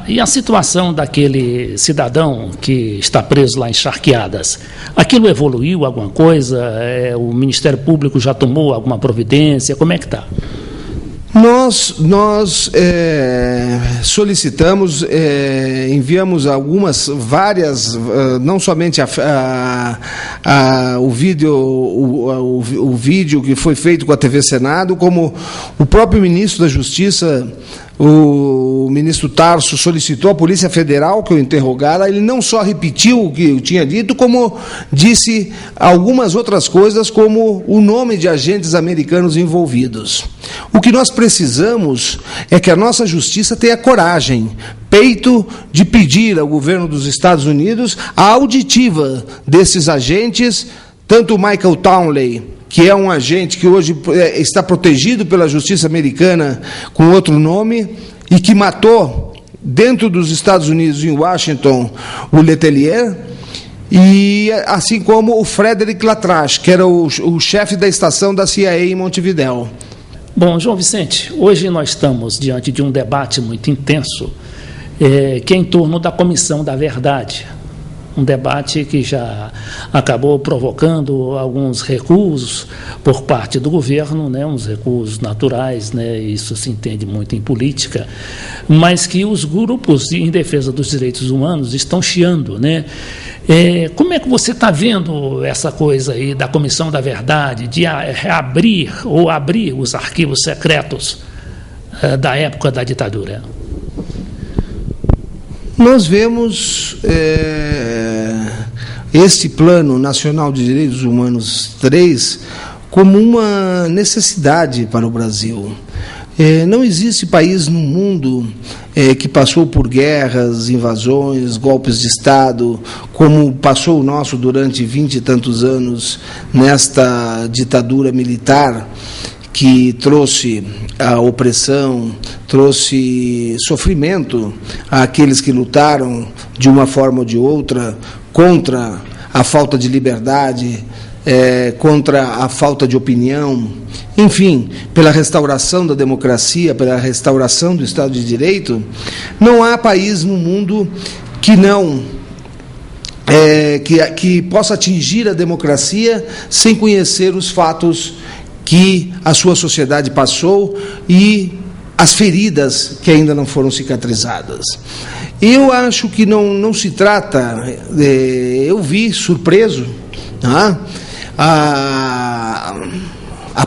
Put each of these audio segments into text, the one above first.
Tá, e a situação daquele cidadão que está preso lá em Charqueadas? Aquilo evoluiu alguma coisa? O Ministério Público já tomou alguma providência? Como é que está? Nós solicitamos, enviamos várias, não somente o vídeo que foi feito com a TV Senado, como o próprio ministro da Justiça, o ministro Tarso, solicitou à Polícia Federal que eu interrogara. Ele não só repetiu o que eu tinha dito, como disse algumas outras coisas, como o nome de agentes americanos envolvidos. O que nós precisamos é que a nossa justiça tenha coragem, peito, de pedir ao governo dos Estados Unidos a auditiva desses agentes, tanto o Michael Townley, que é um agente que hoje está protegido pela justiça americana com outro nome, e que matou, dentro dos Estados Unidos, em Washington, o Letelier, e assim como o Frederick Latrache, que era o chefe da estação da CIA em Montevidéu. Bom, João Vicente, hoje nós estamos diante de um debate muito intenso, que é em torno da Comissão da Verdade. Um debate que já acabou provocando alguns recuos por parte do governo, uns recuos naturais, isso se entende muito em política, mas que os grupos em defesa dos direitos humanos estão chiando, Como é que você está vendo essa coisa aí da Comissão da Verdade, de reabrir ou abrir os arquivos secretos da época da ditadura? Nós vemos este Plano Nacional de Direitos Humanos 3 como uma necessidade para o Brasil. Não existe país no mundo que passou por guerras, invasões, golpes de Estado, como passou o nosso durante 20 e tantos anos nesta ditadura militar, que trouxe a opressão, trouxe sofrimento àqueles que lutaram de uma forma ou de outra contra a falta de liberdade, contra a falta de opinião, enfim, pela restauração da democracia, pela restauração do Estado de Direito. Não há país no mundo que não que possa atingir a democracia sem conhecer os fatos que a sua sociedade passou e as feridas que ainda não foram cicatrizadas. Eu acho que não se trata, eu vi surpreso a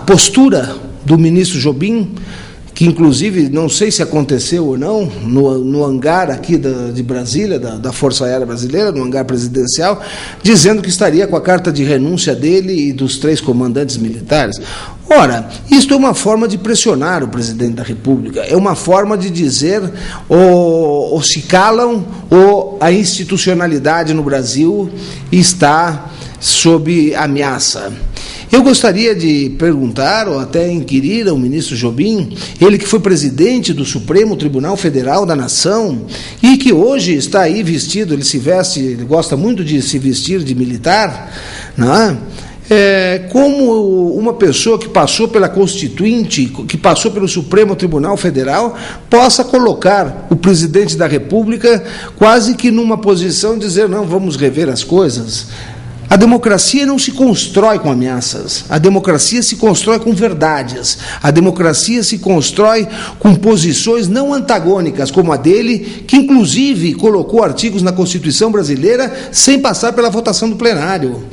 postura do ministro Jobim, que inclusive, não sei se aconteceu ou não, no hangar aqui de Brasília, da Força Aérea Brasileira, no hangar presidencial, dizendo que estaria com a carta de renúncia dele e dos 3 comandantes militares. Ora, isto é uma forma de pressionar o presidente da República, é uma forma de dizer ou se calam ou a institucionalidade no Brasil está sob ameaça. Eu gostaria de perguntar, ou até inquirir ao ministro Jobim, ele que foi presidente do Supremo Tribunal Federal da Nação e que hoje está aí vestido, ele gosta muito de se vestir de militar, como uma pessoa que passou pela Constituinte, que passou pelo Supremo Tribunal Federal, possa colocar o presidente da República quase que numa posição de dizer, não, vamos rever as coisas. A democracia não se constrói com ameaças, a democracia se constrói com verdades, a democracia se constrói com posições não antagônicas, como a dele, que inclusive colocou artigos na Constituição brasileira sem passar pela votação do plenário.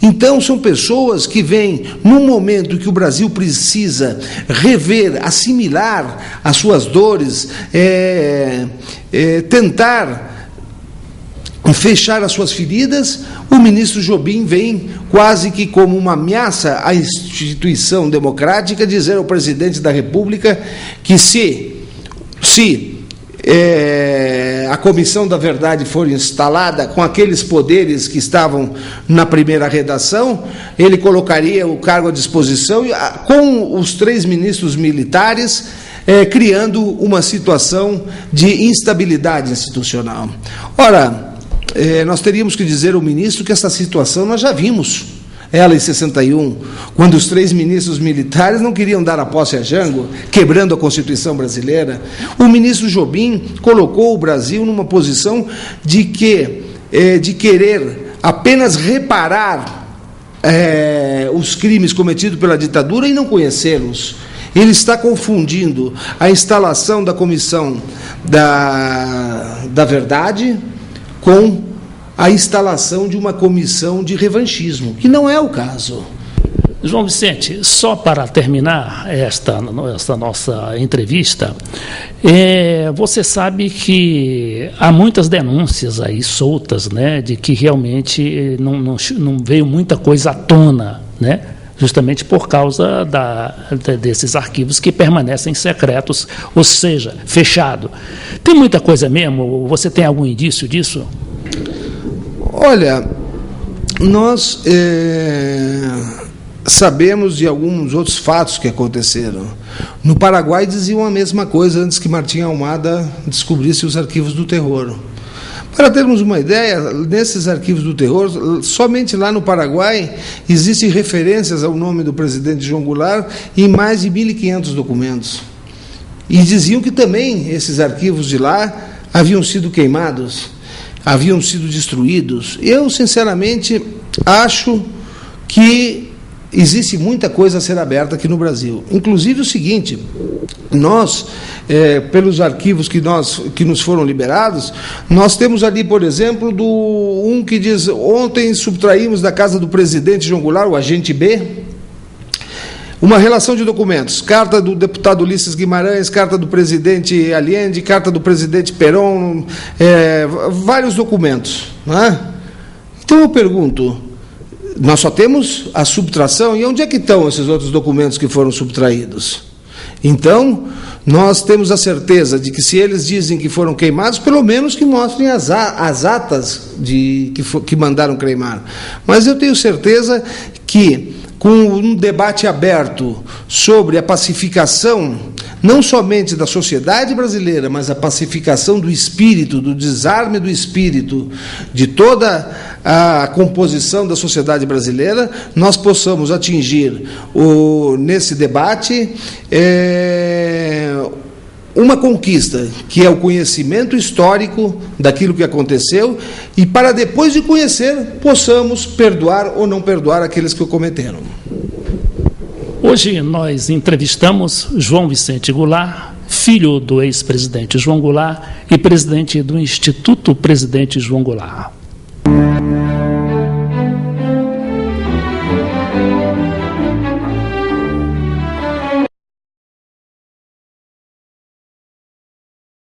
Então, são pessoas que vêm, num momento que o Brasil precisa rever, assimilar as suas dores, tentar fechar as suas feridas. O ministro Jobim vem quase que como uma ameaça à instituição democrática, dizer ao presidente da República que se a Comissão da Verdade for instalada com aqueles poderes que estavam na primeira redação, ele colocaria o cargo à disposição com os 3 ministros militares, criando uma situação de instabilidade institucional. Ora, nós teríamos que dizer ao ministro que essa situação nós já vimos ela em 61, quando os 3 ministros militares não queriam dar a posse a Jango, quebrando a Constituição brasileira. O ministro Jobim colocou o Brasil numa posição de querer apenas reparar os crimes cometidos pela ditadura e não conhecê-los. Ele está confundindo a instalação da Comissão da Verdade com a instalação de uma comissão de revanchismo, que não é o caso. João Vicente, só para terminar esta nossa entrevista, você sabe que há muitas denúncias aí soltas, né, de que realmente não veio muita coisa à tona, né, justamente por causa desses arquivos que permanecem secretos, ou seja, fechado. Tem muita coisa mesmo? Você tem algum indício disso? Olha, nós sabemos de alguns outros fatos que aconteceram. No Paraguai diziam a mesma coisa antes que Martim Almada descobrisse os arquivos do terror. Para termos uma ideia, nesses arquivos do terror, somente lá no Paraguai existem referências ao nome do presidente João Goulart em mais de 1.500 documentos. E diziam que também esses arquivos de lá haviam sido queimados, haviam sido destruídos. Eu, sinceramente, acho que existe muita coisa a ser aberta aqui no Brasil. Inclusive o seguinte, nós, pelos arquivos que nos foram liberados, nós temos ali, por exemplo, um que diz: ontem subtraímos da casa do presidente João Goulart, o agente B, uma relação de documentos, carta do deputado Ulisses Guimarães, carta do presidente Allende, carta do presidente Perón, vários documentos, não é? Então eu pergunto, nós só temos a subtração, e onde é que estão esses outros documentos que foram subtraídos? Então, nós temos a certeza de que, se eles dizem que foram queimados, pelo menos que mostrem as atas que mandaram queimar. Mas eu tenho certeza que, com um debate aberto sobre a pacificação, não somente da sociedade brasileira, mas a pacificação do espírito, do desarme do espírito, de toda a composição da sociedade brasileira, nós possamos atingir, nesse debate, uma conquista, que é o conhecimento histórico daquilo que aconteceu, e para, depois de conhecer, possamos perdoar ou não perdoar aqueles que o cometeram. Hoje nós entrevistamos João Vicente Goulart, filho do ex-presidente João Goulart e presidente do Instituto Presidente João Goulart.